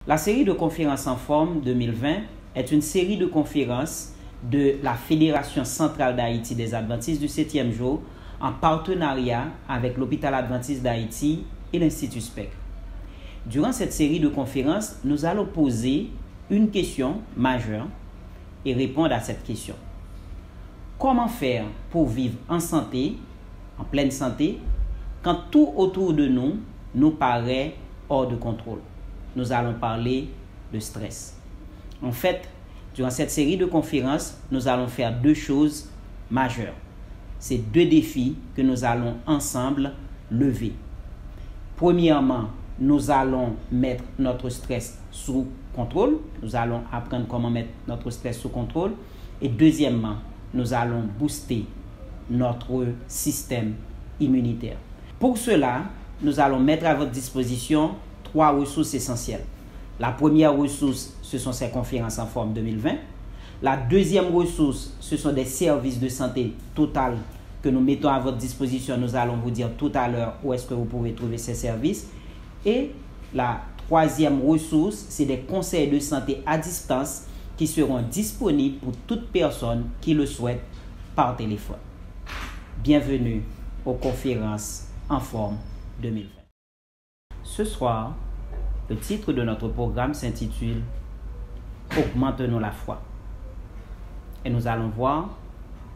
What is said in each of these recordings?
La série de conférences en forme 2020 est une série de conférences de la Fédération centrale d'Haïti des Adventistes du 7e jour en partenariat avec l'Hôpital Adventiste d'Haïti et l'Institut SPEC. Durant cette série de conférences, nous allons poser une question majeure et répondre à cette question. Comment faire pour vivre en santé, en pleine santé, quand tout autour de nous nous paraît hors de contrôle? Nous allons parler de stress. En fait, durant cette série de conférences, nous allons faire deux choses majeures. C'est deux défis que nous allons ensemble lever. Premièrement, nous allons mettre notre stress sous contrôle. Nous allons apprendre comment mettre notre stress sous contrôle. Et deuxièmement, nous allons booster notre système immunitaire. Pour cela, nous allons mettre à votre disposition 3 ressources essentielles. La première ressource, ce sont ces conférences en forme 2020. La deuxième ressource, ce sont des services de santé totale que nous mettons à votre disposition. Nous allons vous dire tout à l'heure où est-ce que vous pouvez trouver ces services. Et la troisième ressource, c'est des conseils de santé à distance qui seront disponibles pour toute personne qui le souhaite par téléphone. Bienvenue aux conférences en forme 2020. Ce soir, le titre de notre programme s'intitule « Augmentons la foi ». Et nous allons voir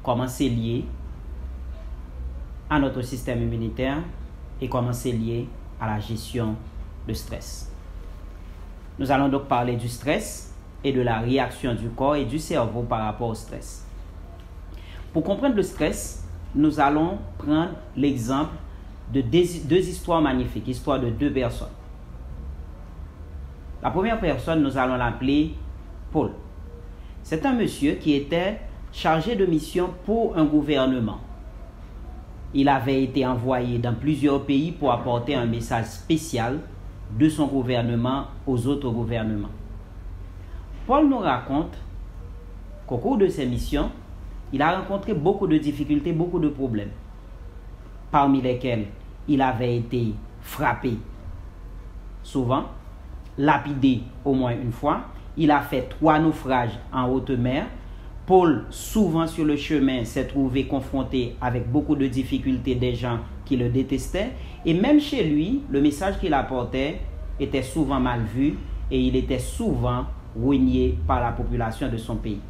comment c'est lié à notre système immunitaire et comment c'est lié à la gestion du stress. Nous allons donc parler du stress et de la réaction du corps et du cerveau par rapport au stress. Pour comprendre le stress, nous allons prendre l'exemple de deux histoires magnifiques, histoires de deux personnes. La première personne, nous allons l'appeler Paul. C'est un monsieur qui était chargé de mission pour un gouvernement. Il avait été envoyé dans plusieurs pays pour apporter un message spécial de son gouvernement aux autres gouvernements. Paul nous raconte qu'au cours de ses missions, il a rencontré beaucoup de difficultés, beaucoup de problèmes, parmi lesquels il avait été frappé souvent, lapidé au moins une fois. Il a fait 3 naufrages en haute mer. Paul, souvent sur le chemin, s'est trouvé confronté avec beaucoup de difficultés des gens qui le détestaient. Et même chez lui, le message qu'il apportait était souvent mal vu et il était souvent renié par la population de son pays.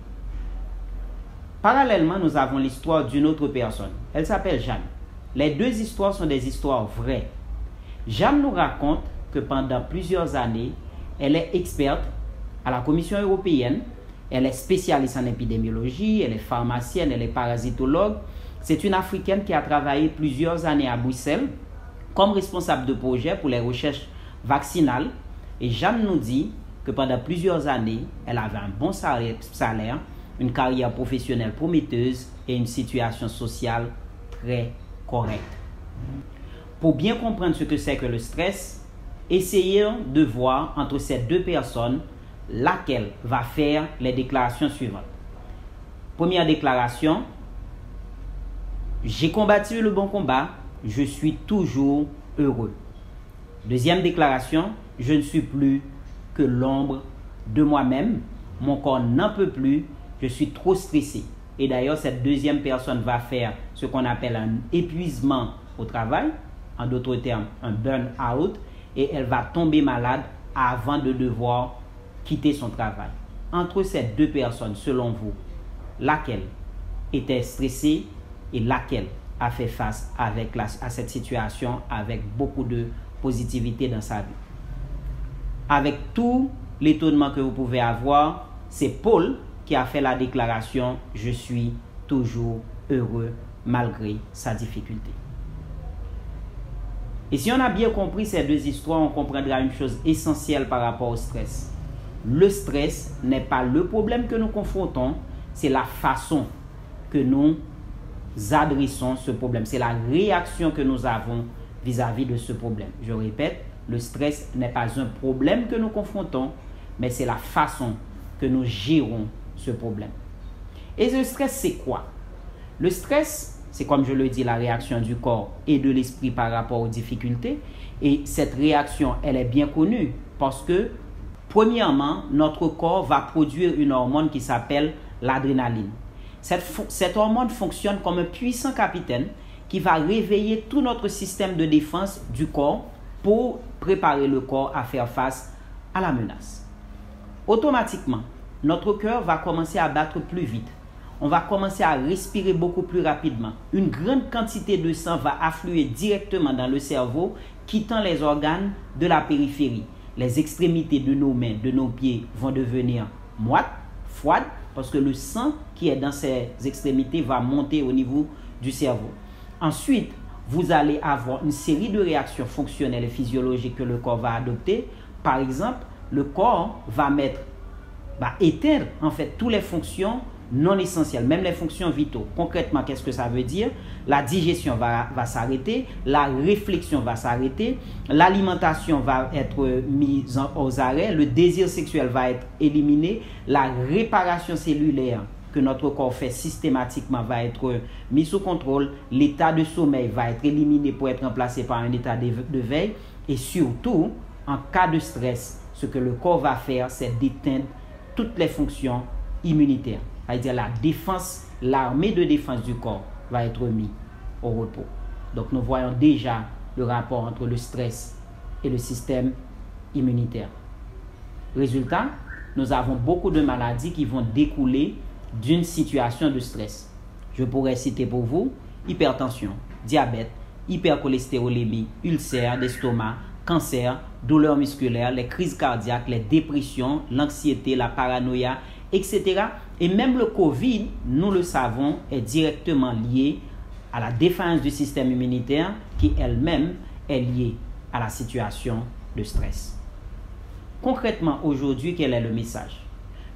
Parallèlement, nous avons l'histoire d'une autre personne. Elle s'appelle Jeanne. Les deux histoires sont des histoires vraies. Jeanne nous raconte que pendant plusieurs années, elle est experte à la Commission européenne. Elle est spécialiste en épidémiologie, elle est pharmacienne, elle est parasitologue. C'est une Africaine qui a travaillé plusieurs années à Bruxelles comme responsable de projet pour les recherches vaccinales. Et Jeanne nous dit que pendant plusieurs années, elle avait un bon salaire, une carrière professionnelle prometteuse et une situation sociale très correcte. Pour bien comprendre ce que c'est que le stress, essayons de voir entre ces deux personnes laquelle va faire les déclarations suivantes. Première déclaration: j'ai combattu le bon combat, je suis toujours heureux. Deuxième déclaration: je ne suis plus que l'ombre de moi-même, mon corps n'en peut plus, je suis trop stressé. Et d'ailleurs, cette deuxième personne va faire ce qu'on appelle un épuisement au travail, en d'autres termes, un burn-out, et elle va tomber malade avant de devoir quitter son travail. Entre ces deux personnes, selon vous, laquelle était stressée et laquelle a fait face à cette situation avec beaucoup de positivité dans sa vie? Avec tout l'étonnement que vous pouvez avoir, c'est Paul qui a fait la déclaration « Je suis toujours heureux malgré sa difficulté ». Et si on a bien compris ces deux histoires, on comprendra une chose essentielle par rapport au stress. Le stress n'est pas le problème que nous confrontons, c'est la façon que nous adressons ce problème. C'est la réaction que nous avons vis-à-vis de ce problème. Je répète, le stress n'est pas un problème que nous confrontons, mais c'est la façon que nous gérons ce problème. Et le stress, c'est quoi? Le stress, c'est comme je le dis, la réaction du corps et de l'esprit par rapport aux difficultés. Et cette réaction, elle est bien connue parce que Premièrement, notre corps va produire une hormone qui s'appelle l'adrénaline. Cette hormone fonctionne comme un puissant capitaine qui va réveiller tout notre système de défense du corps pour préparer le corps à faire face à la menace. Automatiquement, notre cœur va commencer à battre plus vite. On va commencer à respirer beaucoup plus rapidement. Une grande quantité de sang va affluer directement dans le cerveau, quittant les organes de la périphérie. Les extrémités de nos mains, de nos pieds vont devenir moites, froides, parce que le sang qui est dans ces extrémités va monter au niveau du cerveau. Ensuite, vous allez avoir une série de réactions fonctionnelles et physiologiques que le corps va adopter. Par exemple, le corps va éteindre en fait toutes les fonctions non essentielles, même les fonctions vitaux. Concrètement, qu'est-ce que ça veut dire? La digestion va s'arrêter, la réflexion va s'arrêter, l'alimentation va être mise aux arrêts, le désir sexuel va être éliminé, la réparation cellulaire que notre corps fait systématiquement va être mis sous contrôle, l'état de sommeil va être éliminé pour être remplacé par un état de veille, et surtout, en cas de stress, ce que le corps va faire, c'est d'éteindre toutes les fonctions immunitaires. C'est-à-dire la défense, l'armée de défense du corps va être mise au repos. Donc nous voyons déjà le rapport entre le stress et le système immunitaire. Résultat, nous avons beaucoup de maladies qui vont découler d'une situation de stress. Je pourrais citer pour vous hypertension, diabète, hypercholestérolémie, ulcère d'estomac, cancer, douleurs musculaires, les crises cardiaques, les dépressions, l'anxiété, la paranoïa, etc. Et même le Covid, nous le savons, est directement lié à la défaillance du système immunitaire qui elle-même est liée à la situation de stress. Concrètement, aujourd'hui, quel est le message?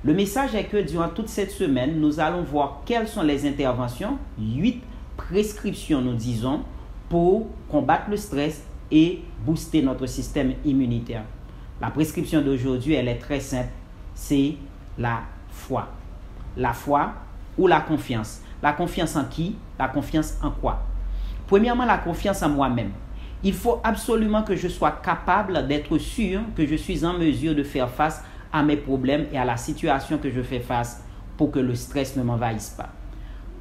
Le message est que durant toute cette semaine, nous allons voir quelles sont les interventions, 8 prescriptions, nous disons, pour combattre le stress et booster notre système immunitaire. La prescription d'aujourd'hui, elle est très simple, c'est la foi. La foi ou la confiance. La confiance en qui? La confiance en quoi? Premièrement, la confiance en moi-même. Il faut absolument que je sois capable d'être sûr que je suis en mesure de faire face à mes problèmes et à la situation que je fais face pour que le stress ne m'envahisse pas.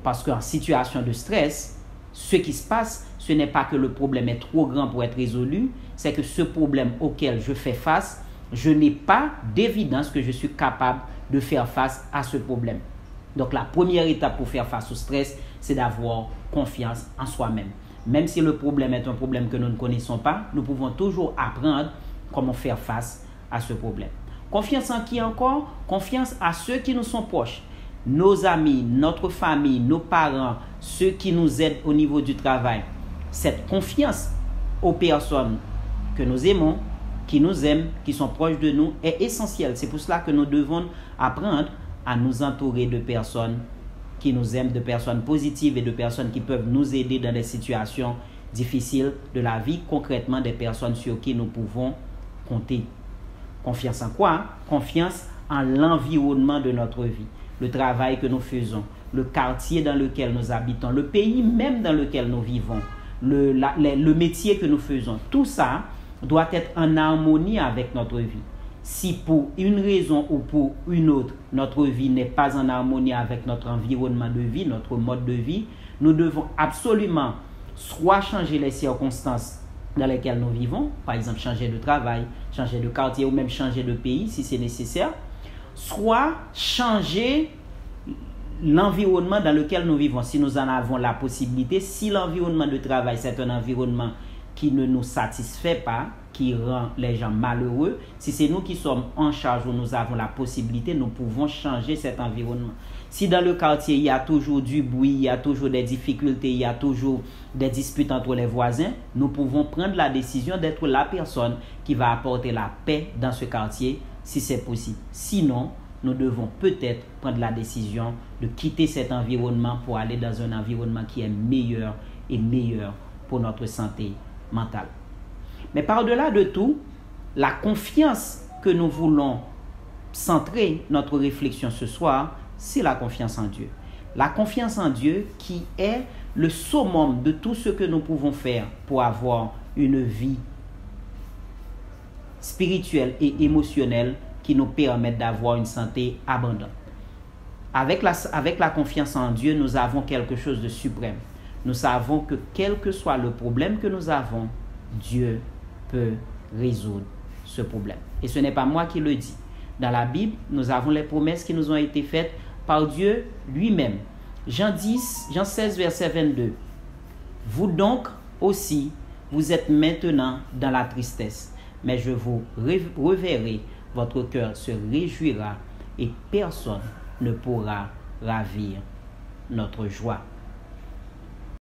Parce qu'en situation de stress, ce qui se passe, ce n'est pas que le problème est trop grand pour être résolu, c'est que ce problème auquel je fais face, je n'ai pas d'évidence que je suis capable de faire face à ce problème. Donc la première étape pour faire face au stress, c'est d'avoir confiance en soi-même. Même si le problème est un problème que nous ne connaissons pas, nous pouvons toujours apprendre comment faire face à ce problème. Confiance en qui encore? Confiance à ceux qui nous sont proches. Nos amis, notre famille, nos parents, ceux qui nous aident au niveau du travail. Cette confiance aux personnes que nous aimons, qui nous aiment, qui sont proches de nous, est essentielle. C'est pour cela que nous devons apprendre à nous entourer de personnes qui nous aiment, de personnes positives et de personnes qui peuvent nous aider dans des situations difficiles de la vie, concrètement des personnes sur qui nous pouvons compter. Confiance en quoi? Confiance en l'environnement de notre vie, le travail que nous faisons, le quartier dans lequel nous habitons, le pays même dans lequel nous vivons, le métier que nous faisons. Tout ça doit être en harmonie avec notre vie. Si pour une raison ou pour une autre, notre vie n'est pas en harmonie avec notre environnement de vie, notre mode de vie, nous devons absolument soit changer les circonstances dans lesquelles nous vivons, par exemple changer de travail, changer de quartier ou même changer de pays si c'est nécessaire, soit changer l'environnement dans lequel nous vivons, si nous en avons la possibilité. Si l'environnement de travail, c'est un environnement qui ne nous satisfait pas, qui rend les gens malheureux, si c'est nous qui sommes en charge ou nous avons la possibilité, nous pouvons changer cet environnement. Si dans le quartier, il y a toujours du bruit, il y a toujours des difficultés, il y a toujours des disputes entre les voisins, nous pouvons prendre la décision d'être la personne qui va apporter la paix dans ce quartier, si c'est possible. Sinon, nous devons peut-être prendre la décision de quitter cet environnement pour aller dans un environnement qui est meilleur et meilleur pour notre santé mentale. Mais par-delà de tout, la confiance que nous voulons centrer notre réflexion ce soir, c'est la confiance en Dieu. La confiance en Dieu qui est le summum de tout ce que nous pouvons faire pour avoir une vie spirituelle et émotionnelle qui nous permettent d'avoir une santé abondante. Avec la confiance en Dieu, nous avons quelque chose de suprême. Nous savons que quel que soit le problème que nous avons, Dieu peut résoudre ce problème. Et ce n'est pas moi qui le dis. Dans la Bible, nous avons les promesses qui nous ont été faites par Dieu lui-même. Jean 16, verset 22. Vous donc aussi, vous êtes maintenant dans la tristesse, mais je vous reverrai, votre cœur se réjouira et personne ne pourra ravir notre joie.